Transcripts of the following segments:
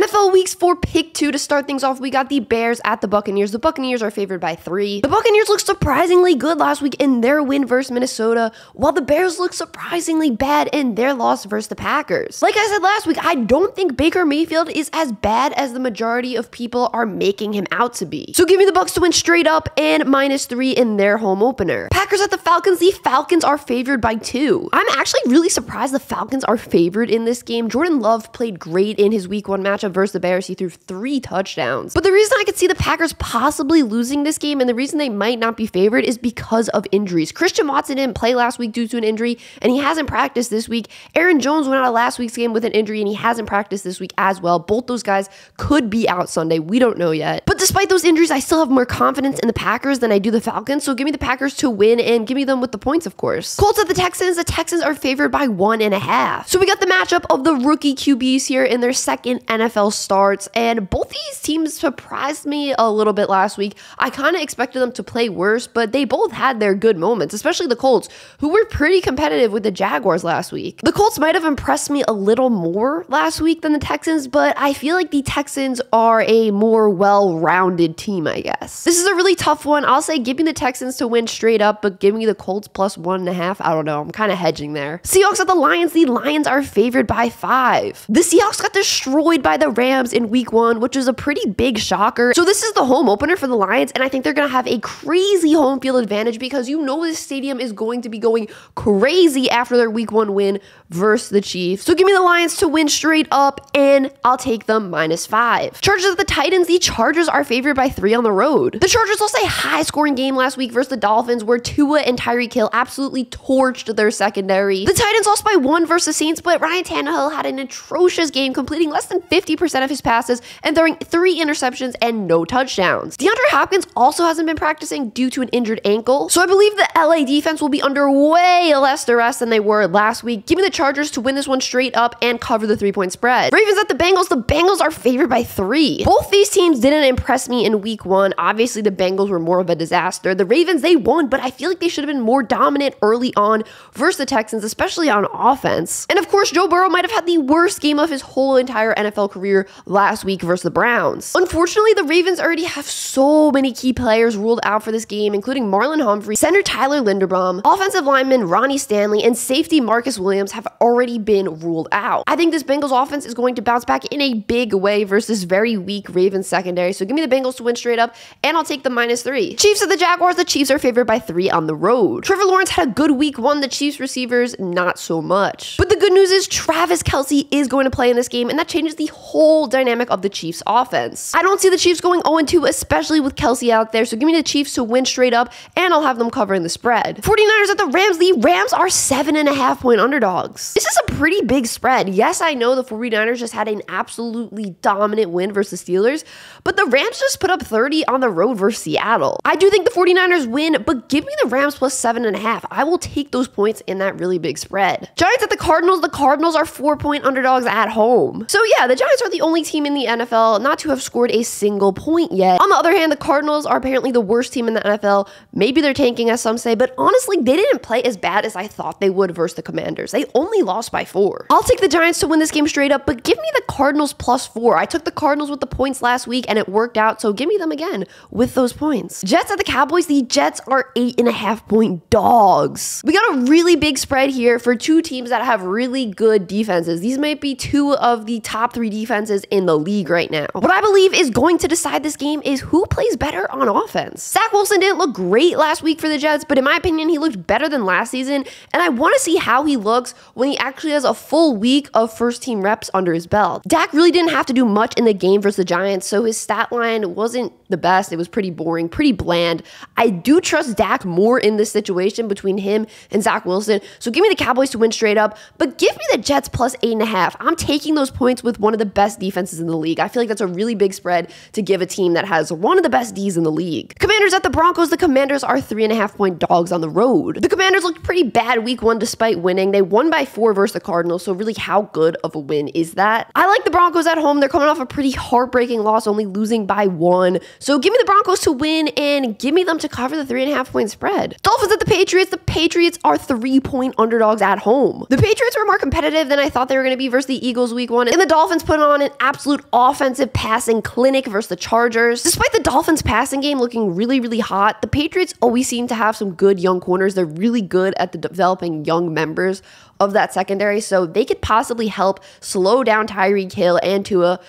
NFL weeks for pick 2 to start things off. We got the Bears at the Buccaneers. The Buccaneers are favored by 3. The Buccaneers looked surprisingly good last week in their win versus Minnesota, while the Bears looked surprisingly bad in their loss versus the Packers. Like I said last week, I don't think Baker Mayfield is as bad as the majority of people are making him out to be. So give me the Bucs to win straight up and -3 in their home opener. Packers at the Falcons. The Falcons are favored by 2. I'm actually really surprised the Falcons are favored in this game. Jordan Love played great in his week 1 matchup versus the Bears. He threw 3 touchdowns. But the reason I could see the Packers possibly losing this game and the reason they might not be favored is because of injuries. Christian Watson didn't play last week due to an injury, and he hasn't practiced this week. Aaron Jones went out of last week's game with an injury, and he hasn't practiced this week as well. Both those guys could be out Sunday. We don't know yet. But despite those injuries, I still have more confidence in the Packers than I do the Falcons, so give me the Packers to win and give me them with the points, of course. Colts at the Texans. The Texans are favored by 1.5. So we got the matchup of the rookie QBs here in their second NFL starts, and both these teams surprised me a little bit last week. I kind of expected them to play worse, but they both had their good moments, especially the Colts, who were pretty competitive with the Jaguars last week. The Colts might have impressed me a little more last week than the Texans, but I feel like the Texans are a more well-rounded team, I guess. This is a really tough one. I'll say give me the Texans to win straight up, but give me the Colts plus 1.5. I don't know. I'm kind of hedging there. Seahawks at the Lions. The Lions are favored by 5. The Seahawks got destroyed by the Rams in week 1, which is a pretty big shocker. So this is the home opener for the Lions, and I think they're going to have a crazy home field advantage because you know this stadium is going to be going crazy after their week 1 win versus the Chiefs. So give me the Lions to win straight up, and I'll take them -5. Chargers at the Titans. The Chargers are favored by 3 on the road. The Chargers lost a high-scoring game last week versus the Dolphins where Tua and Tyreek Hill absolutely torched their secondary. The Titans lost by 1 versus Saints, but Ryan Tannehill had an atrocious game, completing less than 50% of his passes and throwing 3 interceptions and no touchdowns. DeAndre Hopkins also hasn't been practicing due to an injured ankle, so I believe the LA defense will be under way less duress than they were last week. Give me the Chargers to win this one straight up and cover the 3-point spread. Ravens at the Bengals. The Bengals are favored by 3. Both these teams didn't impress me in week 1. Obviously, the Bengals were more of a disaster. The Ravens, they won, but I feel like they should have been more dominant early on versus the Texans, especially on offense. And of course, Joe Burrow might have had the worst game of his whole entire NFL career last week versus the Browns. Unfortunately, the Ravens already have so many key players ruled out for this game, including Marlon Humphrey, center Tyler Linderbaum, offensive lineman Ronnie Stanley, and safety Marcus Williams have already been ruled out. I think this Bengals offense is going to bounce back in a big way versus very weak Ravens secondary, so give me the Bengals to win straight up, and I'll take the -3. Chiefs at the Jaguars. The Chiefs are favored by 3 on the road. Trevor Lawrence had a good week 1. The Chiefs receivers, not so much. But the good news is Travis Kelce is going to play in this game, and that changes the whole dynamic of the Chiefs offense. I don't see the Chiefs going 0-2, especially with Kelce out there, so give me the Chiefs to win straight up, and I'll have them covering the spread. 49ers at the Rams. The Rams are 7.5-point underdogs. This is a pretty big spread. Yes, I know the 49ers just had an absolutely dominant win versus the Steelers, but the Rams just put up 30 on the road versus Seattle. I do think the 49ers win, but give me the Rams plus 7.5. I will take those points in that really big spread. Giants at the Cardinals. The Cardinals are 4-point underdogs at home. So yeah, the Giants are the only team in the NFL not to have scored a single point yet. On the other hand, the Cardinals are apparently the worst team in the NFL. Maybe they're tanking, as some say, but honestly, they didn't play as bad as I thought they would versus the Commanders. They only lost by 4. I'll take the Giants to win this game straight up, but give me the Cardinals plus 4. I took the Cardinals with the points last week, and it worked out, so give me them again with those points. Jets at the Cowboys. The Jets are 8.5-point dogs. We got a really big spread here for 2 teams that have really good defenses. These might be 2 of the top 3 defenses in the league right now. What I believe is going to decide this game is who plays better on offense. Zach Wilson didn't look great last week for the Jets, but in my opinion, he looked better than last season, and I want to see how he looks when he actually has a full week of first-team reps under his belt. Dak really didn't have to do much in the game versus the Giants, so his stat line wasn't the best. It was pretty boring, pretty bland. I do trust Dak more in this situation between him and Zach Wilson, so give me the Cowboys to win straight up, but give me the Jets plus 8.5. I'm taking those points with one of the best defenses in the league. I feel like that's a really big spread to give a team that has one of the best Ds in the league. Commanders at the Broncos. The Commanders are 3.5-point dogs on the road. The Commanders looked pretty bad week 1 despite winning. They won by 4 versus the Cardinals, so really how good of a win is that? I like the Broncos at home. They're coming off a pretty heartbreaking loss, only losing by 1, So give me the Broncos to win and give me them to cover the 3.5-point spread. Dolphins at the Patriots. The Patriots are 3-point underdogs at home. The Patriots were more competitive than I thought they were going to be versus the Eagles week 1, and the Dolphins put on an absolute offensive passing clinic versus the Chargers. Despite the Dolphins passing game looking really, really hot, the Patriots always seem to have some good young corners. They're really good at developing young members of that secondary, so they could possibly help slow down Tyreek Hill and Tua.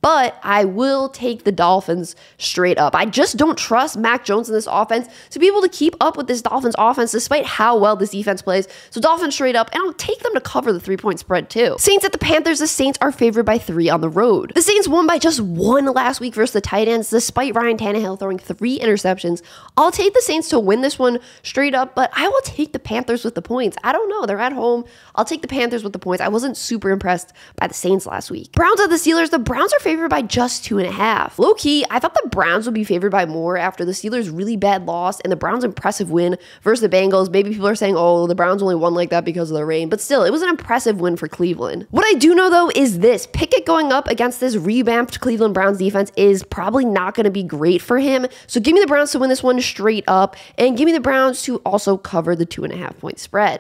But I will take the Dolphins straight up. I just don't trust Mac Jones in this offense to be able to keep up with this Dolphins offense despite how well this defense plays. So Dolphins straight up, and I'll take them to cover the 3-point spread too. Saints at the Panthers. The Saints are favored by 3 on the road. The Saints won by just 1 last week versus the Titans despite Ryan Tannehill throwing 3 interceptions. I'll take the Saints to win this one straight up, but I will take the Panthers with the points. I don't know. They're at home. I'll take the Panthers with the points. I wasn't super impressed by the Saints last week. Browns at the Steelers. The Browns are favored by just 2.5. Low-key, I thought the Browns would be favored by more after the Steelers' really bad loss and the Browns' impressive win versus the Bengals. Maybe people are saying, oh, the Browns only won like that because of the rain, but still, it was an impressive win for Cleveland. What I do know, though, is this. Pickett going up against this revamped Cleveland Browns defense is probably not going to be great for him, so give me the Browns to win this one straight up, and give me the Browns to also cover the 2.5-point spread.